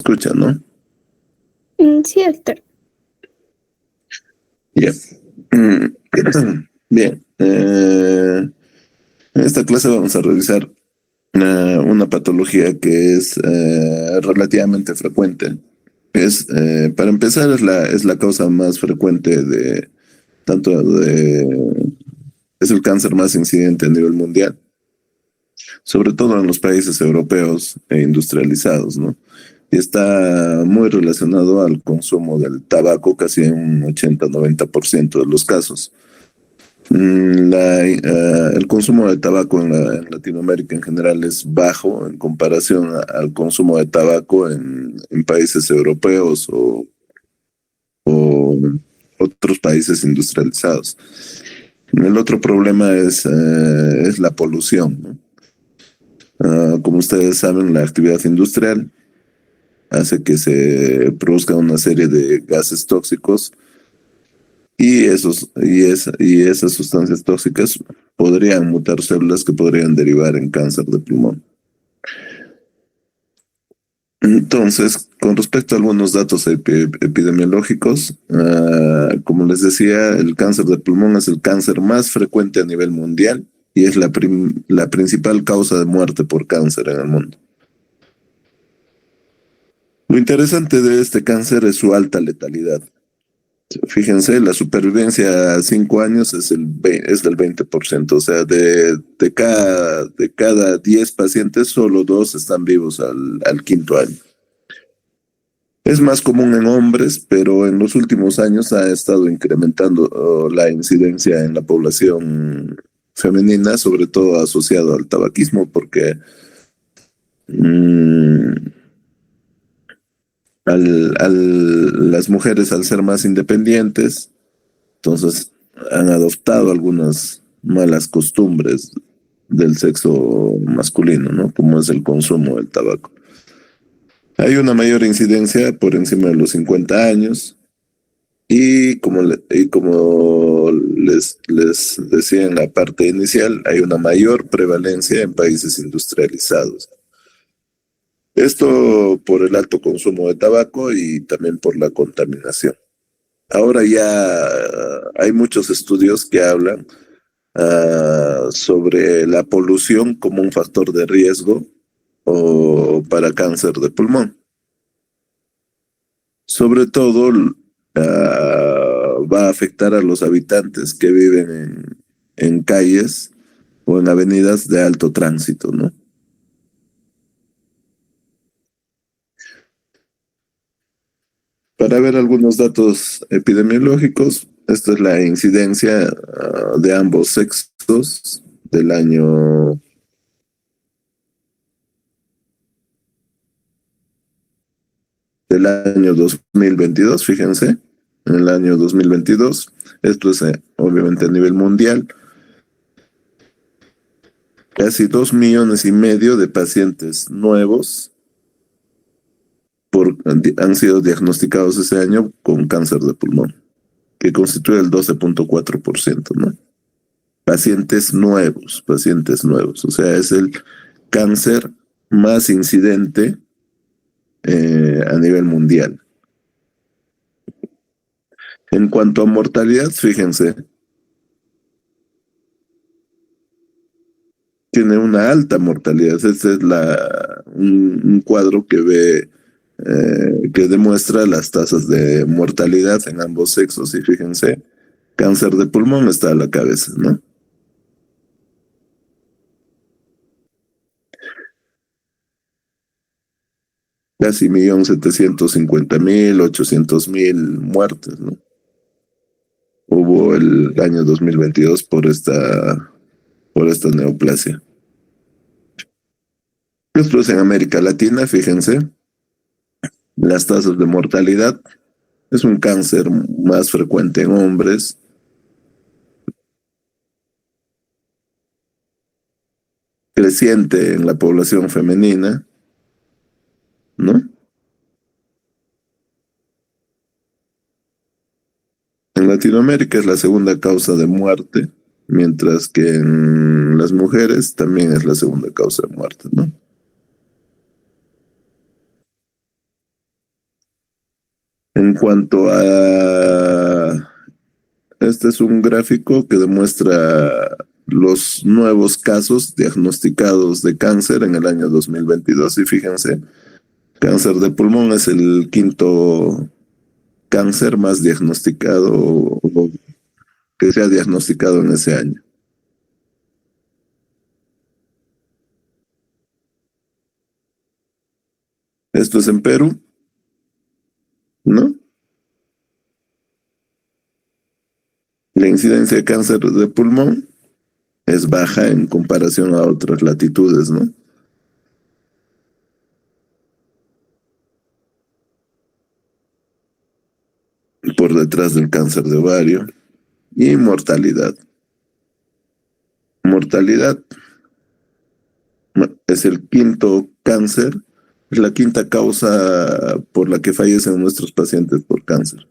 Escucha, ¿no? Cierto. Ya. Bien. En esta clase vamos a revisar una patología que es relativamente frecuente. Para empezar, es la causa más frecuente tanto es el cáncer más incidente a nivel mundial, sobre todo en los países europeos e industrializados, ¿no? Y está muy relacionado al consumo del tabaco, casi en un 80-90% de los casos. El consumo de tabaco en Latinoamérica en general es bajo en comparación al consumo de tabaco en países europeos o otros países industrializados. El otro problema es la polución, ¿no? Como ustedes saben, la actividad industrial hace que se produzca una serie de gases tóxicos y esas sustancias tóxicas podrían mutar células que podrían derivar en cáncer de pulmón. Entonces, con respecto a algunos datos epidemiológicos, como les decía, el cáncer de pulmón es el cáncer más frecuente a nivel mundial y es la principal causa de muerte por cáncer en el mundo. Lo interesante de este cáncer es su alta letalidad. Fíjense, la supervivencia a 5 años es del 20%, o sea, de cada 10 pacientes, solo 2 están vivos al quinto año. Es más común en hombres, pero en los últimos años ha estado incrementando la incidencia en la población femenina, sobre todo asociado al tabaquismo, porque mm, las mujeres, al ser más independientes, entonces han adoptado algunas malas costumbres del sexo masculino, ¿no? Como es el consumo del tabaco. Hay una mayor incidencia por encima de los 50 años y como les decía en la parte inicial, hay una mayor prevalencia en países industrializados. Esto por el alto consumo de tabaco y también por la contaminación. Ahora ya hay muchos estudios que hablan sobre la polución como un factor de riesgo o para cáncer de pulmón. Sobre todo va a afectar a los habitantes que viven en calles o en avenidas de alto tránsito, ¿no? Para ver algunos datos epidemiológicos, esta es la incidencia de ambos sexos del año 2022, fíjense, en el año 2022, esto es obviamente a nivel mundial, casi 2,5 millones de pacientes nuevos han sido diagnosticados ese año con cáncer de pulmón, que constituye el 12,4%, ¿no? Pacientes nuevos, o sea, es el cáncer más incidente a nivel mundial. En cuanto a mortalidad, fíjense, tiene una alta mortalidad. Este es un cuadro que demuestra las tasas de mortalidad en ambos sexos. Y fíjense, cáncer de pulmón está a la cabeza, ¿no? Casi 1.750.000, 800.000 muertes, ¿no? Hubo el año 2022 por esta neoplasia. Después en América Latina, fíjense, las tasas de mortalidad. Es un cáncer más frecuente en hombres, creciente en la población femenina, ¿no? En Latinoamérica es la segunda causa de muerte, mientras que en las mujeres también es la segunda causa de muerte, ¿no? En cuanto a... Este es un gráfico que demuestra los nuevos casos diagnosticados de cáncer en el año 2022. Y fíjense, cáncer de pulmón es el quinto cáncer más diagnosticado o que se ha diagnosticado en ese año. Esto es en Perú, ¿no? La incidencia de cáncer de pulmón es baja en comparación a otras latitudes, ¿no? Por detrás del cáncer de ovario. Y mortalidad. Mortalidad es el quinto cáncer, es la quinta causa por la que fallecen nuestros pacientes por cáncer.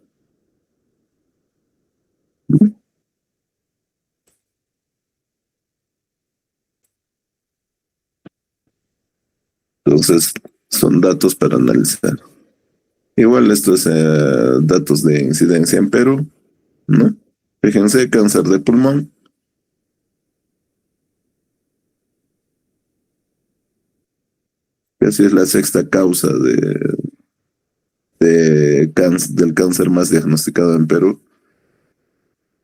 Entonces, son datos para analizar. Igual esto es datos de incidencia en Perú, ¿no? Fíjense, cáncer de pulmón, que así es la sexta causa del cáncer más diagnosticado en Perú,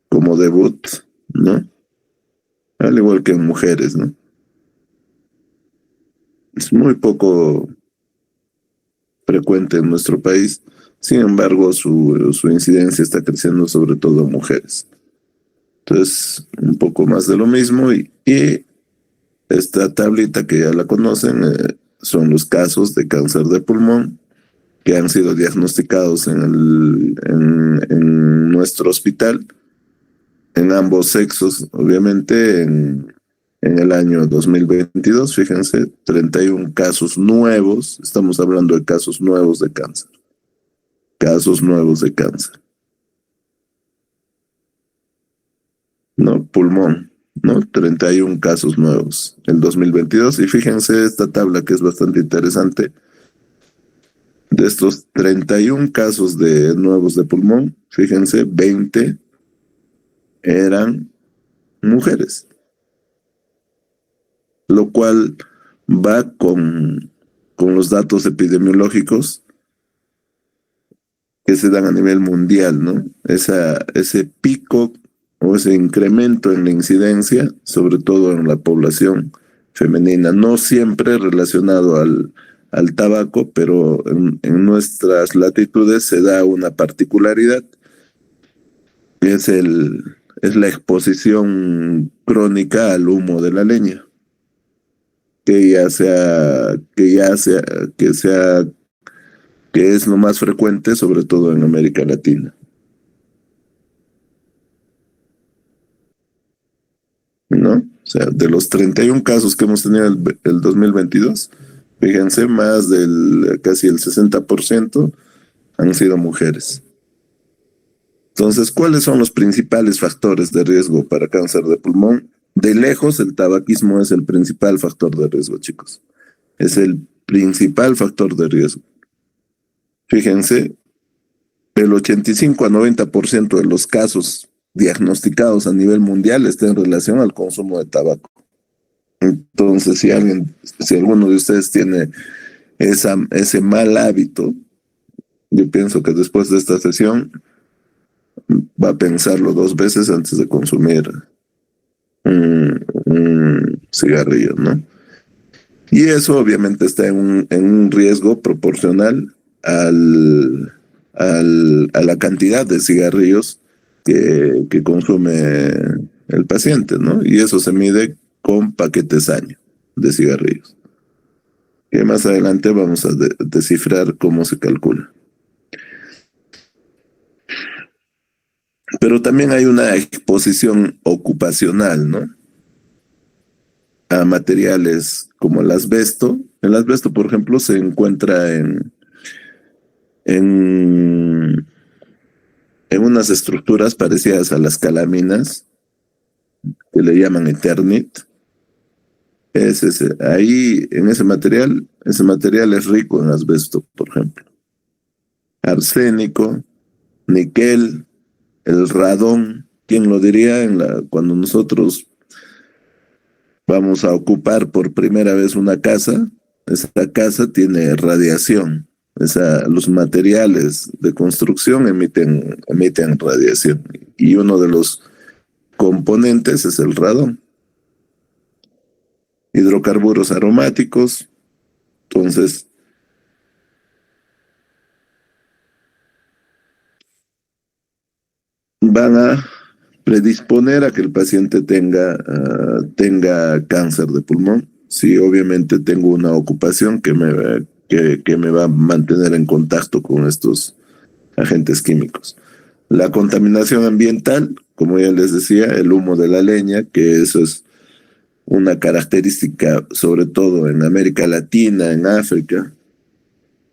como debut, ¿no? Al igual que en mujeres, ¿no? Es muy poco frecuente en nuestro país, sin embargo, su incidencia está creciendo sobre todo en mujeres. Entonces, un poco más de lo mismo y esta tablita que ya la conocen son los casos de cáncer de pulmón que han sido diagnosticados en nuestro hospital, en ambos sexos, obviamente, en el año 2022. Fíjense, 31 casos nuevos, estamos hablando de casos nuevos de cáncer, casos nuevos de cáncer, ¿no? Pulmón, ¿no? 31 casos nuevos el 2022. Y fíjense esta tabla que es bastante interesante. De estos 31 casos de nuevos de pulmón, fíjense, 20 eran mujeres, lo cual va con los datos epidemiológicos que se dan a nivel mundial, ¿no? Ese pico o ese incremento en la incidencia, sobre todo en la población femenina, no siempre relacionado al tabaco, pero en nuestras latitudes se da una particularidad, que es la exposición crónica al humo de la leña, que sea, que es lo más frecuente, sobre todo en América Latina, ¿no? O sea, de los 31 casos que hemos tenido el 2022, fíjense, más del casi el 60% han sido mujeres. Entonces, ¿cuáles son los principales factores de riesgo para cáncer de pulmón? De lejos, el tabaquismo es el principal factor de riesgo, chicos. Es el principal factor de riesgo. Fíjense, el 85 a 90% de los casos diagnosticados a nivel mundial está en relación al consumo de tabaco. Entonces, si alguno de ustedes tiene ese mal hábito, yo pienso que después de esta sesión va a pensarlo dos veces antes de consumir un cigarrillo, ¿no? Y eso obviamente está en un riesgo proporcional a la cantidad de cigarrillos que consume el paciente, ¿no? Y eso se mide con paquetes año de cigarrillos. Que más adelante vamos a descifrar cómo se calcula. Pero también hay una exposición ocupacional, ¿no? A materiales como el asbesto. El asbesto, por ejemplo, se encuentra en, en unas estructuras parecidas a las calaminas, que le llaman Eternit. Ahí, en ese material es rico en asbesto, por ejemplo. arsénico, níquel, el radón. ¿Quién lo diría cuando nosotros vamos a ocupar por primera vez una casa? Esa casa tiene radiación. Los materiales de construcción emiten radiación. Y uno de los componentes es el radón. Hidrocarburos aromáticos. Entonces, van a predisponer a que el paciente tenga cáncer de pulmón. Sí, obviamente tengo una ocupación que me va a mantener en contacto con estos agentes químicos. La contaminación ambiental, como ya les decía, el humo de la leña, que eso es una característica sobre todo en América Latina, en África,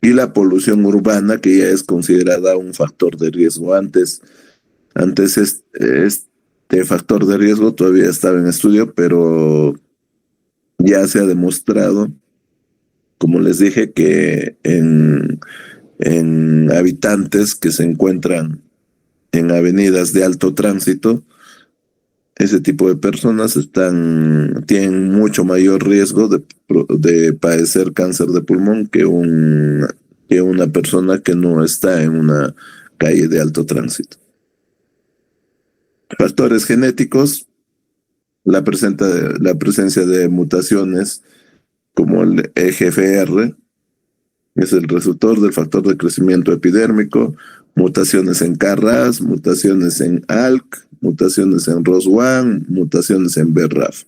y la polución urbana, que ya es considerada un factor de riesgo. Antes este factor de riesgo todavía estaba en estudio, pero ya se ha demostrado, como les dije, que en habitantes que se encuentran en avenidas de alto tránsito, ese tipo de personas tienen mucho mayor riesgo de padecer cáncer de pulmón que una persona que no está en una calle de alto tránsito. Factores genéticos, la presencia de mutaciones como el EGFR, es el resultado del factor de crecimiento epidérmico, mutaciones en KRAS, mutaciones en ALK, mutaciones en ROS1, mutaciones en BRAF.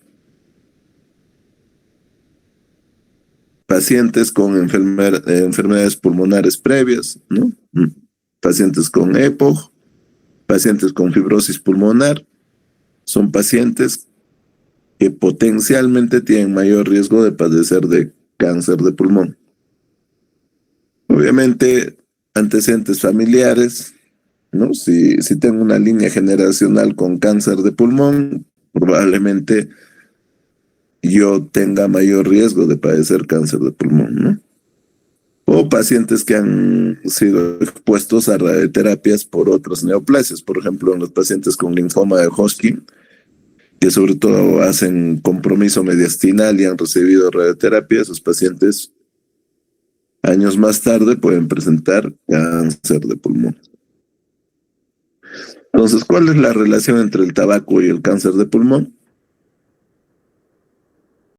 Pacientes con enfermedades pulmonares previas, ¿no? Pacientes con EPOG, pacientes con fibrosis pulmonar, son pacientes que potencialmente tienen mayor riesgo de padecer de cáncer de pulmón. Obviamente, antecedentes familiares, ¿no? Si tengo una línea generacional con cáncer de pulmón, probablemente yo tenga mayor riesgo de padecer cáncer de pulmón, ¿no? O pacientes que han sido expuestos a radioterapias por otras neoplasias, por ejemplo, en los pacientes con linfoma de Hodgkin, que sobre todo hacen compromiso mediastinal y han recibido radioterapia, esos pacientes años más tarde pueden presentar cáncer de pulmón. Entonces, ¿cuál es la relación entre el tabaco y el cáncer de pulmón?